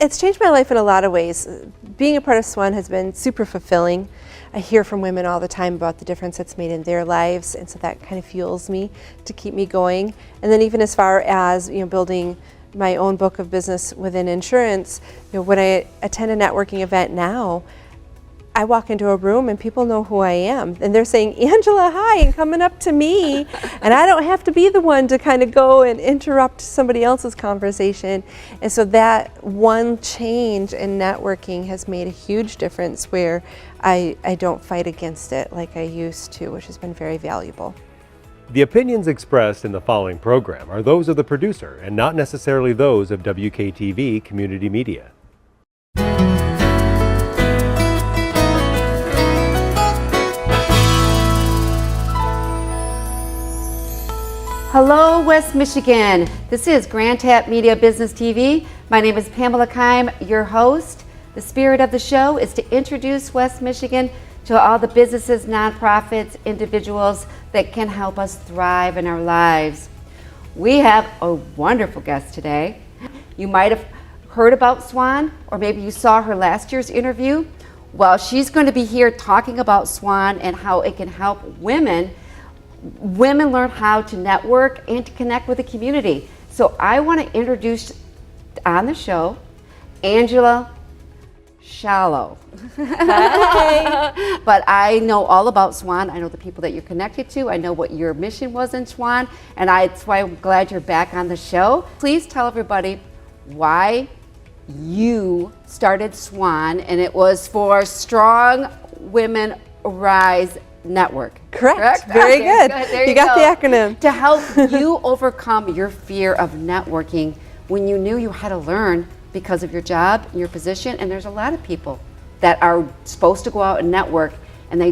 It's changed my life in a lot of ways. Being a part of SWAN has been super fulfilling. I hear from women all the time about the difference it's made in their lives, and so that kind of fuels me to keep me going. And then even as far as building my own book of business within insurance, when I attend a networking event now, I walk into a room and people know who I am, and they're saying, "Angela, hi," and coming up to me, and I don't have to be the one to kind of go and interrupt somebody else's conversation. And so that one change in networking has made a huge difference, where I don't fight against it like I used to, which has been very valuable. The opinions expressed in the following program are those of the producer and not necessarily those of WKTV Community Media. Hello, West Michigan. This is Grand Tap Media Business TV. My name is Pamela Keim, your host. The spirit of the show is to introduce West Michigan to all the businesses, nonprofits, individuals that can help us thrive in our lives. We have a wonderful guest today. You might have heard about SWAN, or maybe you saw her last year's interview. Well, she's going to be here talking about SWAN and how it can help women learn how to network and to connect with the community. So I want to introduce on the show Angela Schalow. Hi. But I know all about SWAN. I know the people that you're connected to. I know what your mission was in SWAN, and that's why I'm glad you're back on the show. Please tell everybody why you started SWAN, and it was for Strong Women Rise Network. Correct. Very Okay, good. There you got the acronym. To help you overcome your fear of networking when you knew you had to learn because of your job, your position, and there's a lot of people that are supposed to go out and network, and they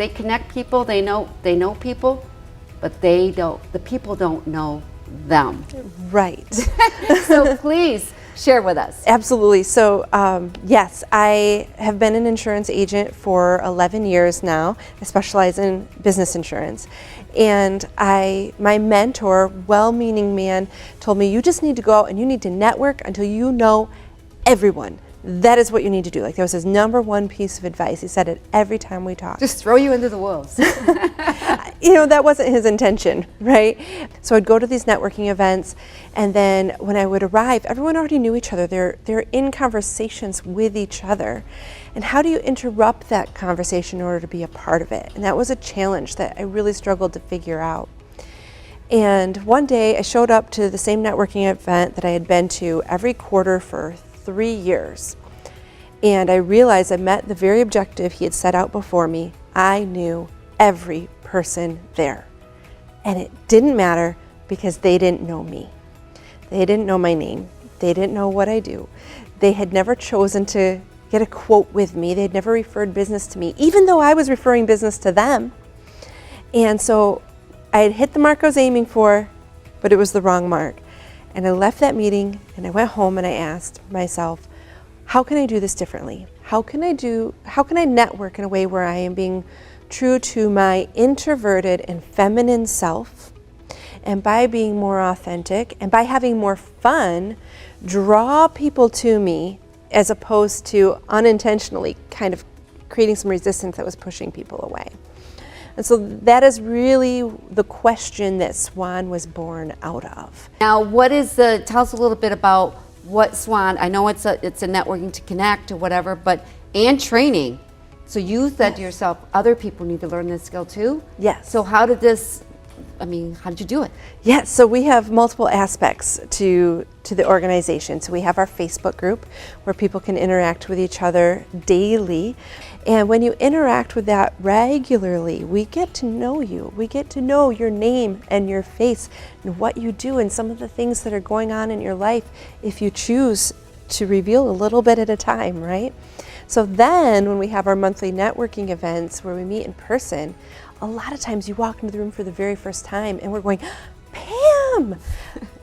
connect people, they know people, but the people don't know them. Right. So please share with us. Absolutely. So yes, I have been an insurance agent for 11 years now. I specialize in business insurance. And my mentor, well-meaning man, told me, you just need to go out and you need to network until you know everyone. That is what you need to do. Like, that was his number one piece of advice. He said it every time we talked. Just throw you into the wolves. That wasn't his intention, right? So I'd go to these networking events, and then when I would arrive, everyone already knew each other. They're in conversations with each other. And how do you interrupt that conversation in order to be a part of it? And that was a challenge that I really struggled to figure out. And one day I showed up to the same networking event that I had been to every quarter for 3 years. And I realized I met the very objective he had set out before me. I knew every person there. And it didn't matter because they didn't know me. They didn't know my name. They didn't know what I do. They had never chosen to get a quote with me. They had never referred business to me, even though I was referring business to them. And so I had hit the mark I was aiming for, but it was the wrong mark. And I left that meeting and I went home and I asked myself, how can I do this differently? How can I network in a way where I am being true to my introverted and feminine self, and by being more authentic and by having more fun, draw people to me, as opposed to unintentionally kind of creating some resistance that was pushing people away. And so that is really the question that SWAN was born out of. Now, tell us a little bit about what SWAN, I know it's a networking to connect or whatever, and training. So you said to yourself, other people need to learn this skill too? Yes. So how did you do it? Yes, so we have multiple aspects to the organization. So we have our Facebook group where people can interact with each other daily. And when you interact with that regularly, we get to know you. We get to know your name and your face and what you do and some of the things that are going on in your life, if you choose to reveal a little bit at a time, right? So then when we have our monthly networking events where we meet in person, a lot of times you walk into the room for the very first time and we're going, Pam,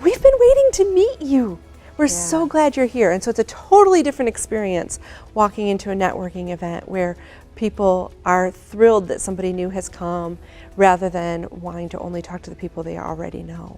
we've been waiting to meet you. We're so glad you're here. And so it's a totally different experience walking into a networking event where people are thrilled that somebody new has come rather than wanting to only talk to the people they already know.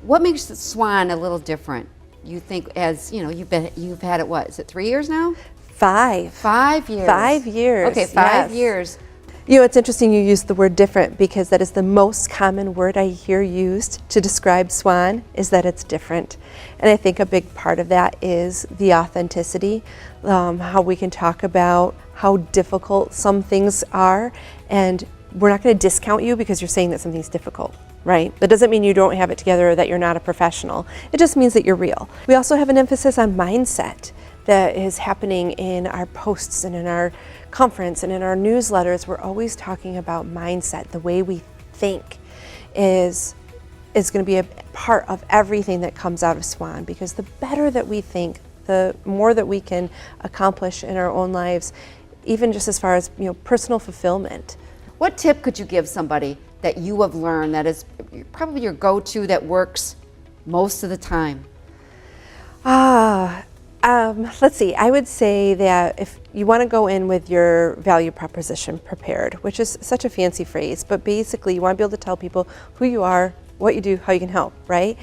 What makes SWAN a little different you think, as you know, you've had it, what is it, 3 years now? 5. 5 years. 5 years. Okay, 5 yes. years. You know, it's interesting you use the word different, because that is the most common word I hear used to describe SWAN, is that it's different. And I think a big part of that is the authenticity, how we can talk about how difficult some things are, and we're not going to discount you because you're saying that something's difficult, right? That doesn't mean you don't have it together or that you're not a professional. It just means that you're real. We also have an emphasis on mindset that is happening in our posts and in our conference and in our newsletters. We're always talking about mindset. The way we think is going to be a part of everything that comes out of SWAN, because the better that we think, the more that we can accomplish in our own lives, even just as far as, you know, personal fulfillment. What tip could you give somebody that you have learned that is probably your go-to, that works most of the time? Let's see, I would say that if you want to go in with your value proposition prepared, which is such a fancy phrase, but basically you want to be able to tell people who you are, what you do, how you can help, right?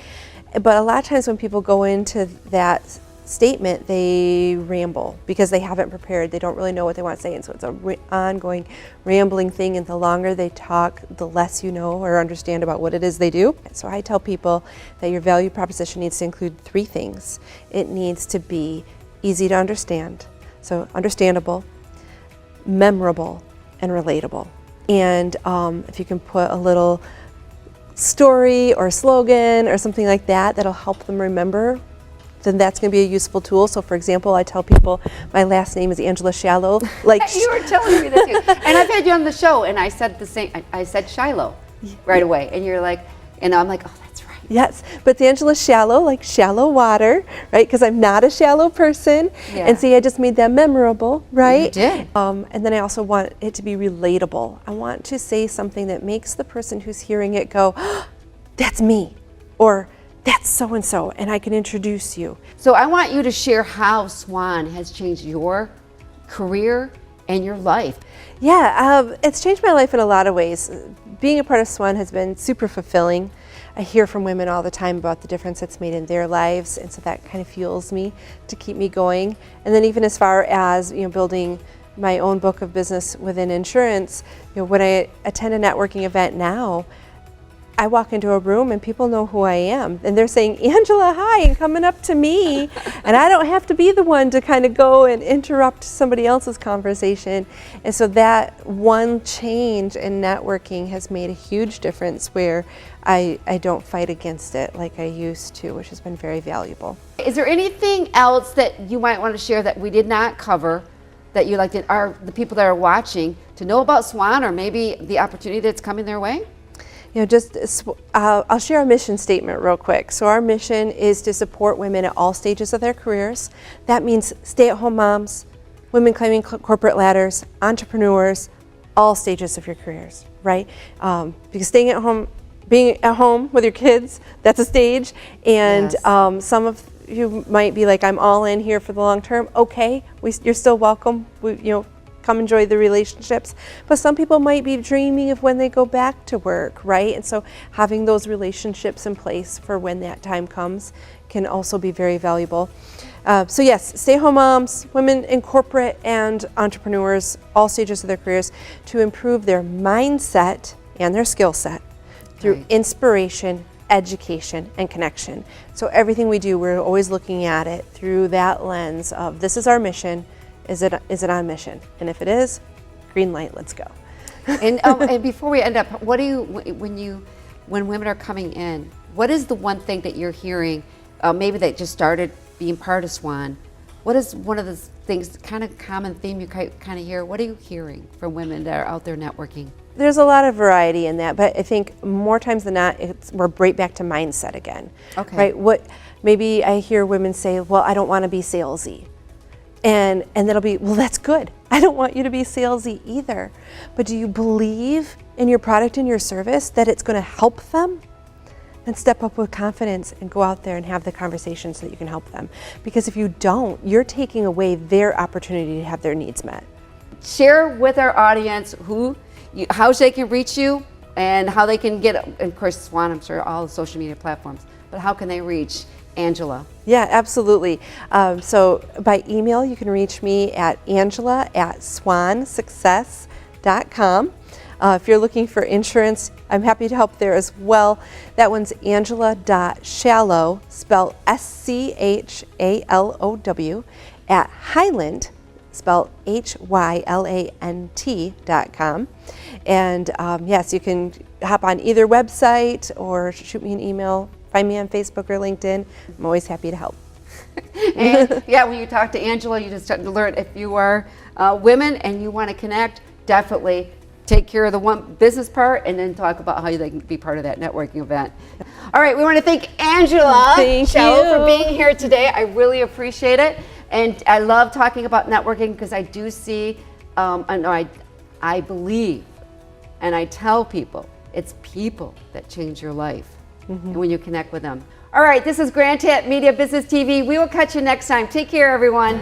But a lot of times when people go into that statement, they ramble because they haven't prepared. They don't really know what they want to say, and so it's an ongoing rambling thing, and the longer they talk, the less you know or understand about what it is they do. So I tell people that your value proposition needs to include 3 things. It needs to be easy to understand, so understandable, memorable, and relatable. And if you can put a little story or slogan or something like that that'll help them remember, then that's going to be a useful tool. So for example, I tell people my last name is Angela Schalow. Like You were telling me this too. And I've had you on the show, and I said the same. I said Schalow right away, and you're like, and I'm like, oh, that's right. Yes, but it's Angela Schalow, like shallow water, right? Because I'm not a shallow person. Yeah. And see, I just made that memorable, right? You did. And then I also want it to be relatable. I want to say something that makes the person who's hearing it go, oh, that's me, or that's so-and-so, and I can introduce you. So I want you to share how SWAN has changed your career and your life. Yeah, it's changed my life in a lot of ways. Being a part of SWAN has been super fulfilling. I hear from women all the time about the difference it's made in their lives, and so that kind of fuels me to keep me going. And then even as far as, you know, building my own book of business within insurance, you know, when I attend a networking event now, I walk into a room and people know who I am, and they're saying, Angela, hi, and coming up to me, and I don't have to be the one to kind of go and interrupt somebody else's conversation. And so that one change in networking has made a huge difference, where I don't fight against it like I used to, which has been very valuable. Is there anything else that you might want to share that we did not cover, that you like the people that are watching to know about SWAN, or maybe the opportunity that's coming their way? You know, I'll share our mission statement real quick. So our mission is to support women at all stages of their careers. That means stay-at-home moms, women climbing corporate ladders, entrepreneurs, all stages of your careers, right? Because staying at home, being at home with your kids, that's a stage. And Yes. some of you might be like, I'm all in here for the long term. Okay, you're still welcome. Come enjoy the relationships. But some people might be dreaming of when they go back to work, right? And so having those relationships in place for when that time comes can also be very valuable. So yes, stay-at-home moms, women in corporate, and entrepreneurs, all stages of their careers, to improve their mindset and their skill set through Right. inspiration, education, and connection. So everything we do, we're always looking at it through that lens of, this is our mission. Is it on mission? And if it is, green light, let's go. And before we end up, what do you, when women are coming in, what is the one thing that you're hearing, maybe they just started being part of SWAN? What is one of the things, kind of common theme you kind of hear? What are you hearing from women that are out there networking? There's a lot of variety in that, but I think more times than not, we're right back to mindset again. Okay. Right? Maybe I hear women say, well, I don't want to be salesy. And that'll be, well, that's good. I don't want you to be salesy either. But do you believe in your product and your service that it's going to help them? Then step up with confidence and go out there and have the conversation so that you can help them. Because if you don't, you're taking away their opportunity to have their needs met. Share with our audience how they can reach you and how they can get, of course, SWAN, I'm sure, all the social media platforms, but how can they reach Angela. Yeah, absolutely. So by email, you can reach me at angela@swansuccess.com. If you're looking for insurance, I'm happy to help there as well. That one's angela.schalow, spelled SCHALOW, at Highland, spelled HYLANT.com. And yes, you can hop on either website or shoot me an email. Find me on Facebook or LinkedIn. I'm always happy to help. And yeah, when you talk to Angela, you just start to learn. If you are women and you want to connect, definitely take care of the one business part and then talk about how you can be part of that networking event. All right, we want to thank Angela Schalow for being here today. I really appreciate it. And I love talking about networking because I do see, I believe, and I tell people, it's people that change your life. And when you connect with them. All right, this is Grand Tap Media Business TV. We will catch you next time. Take care, everyone.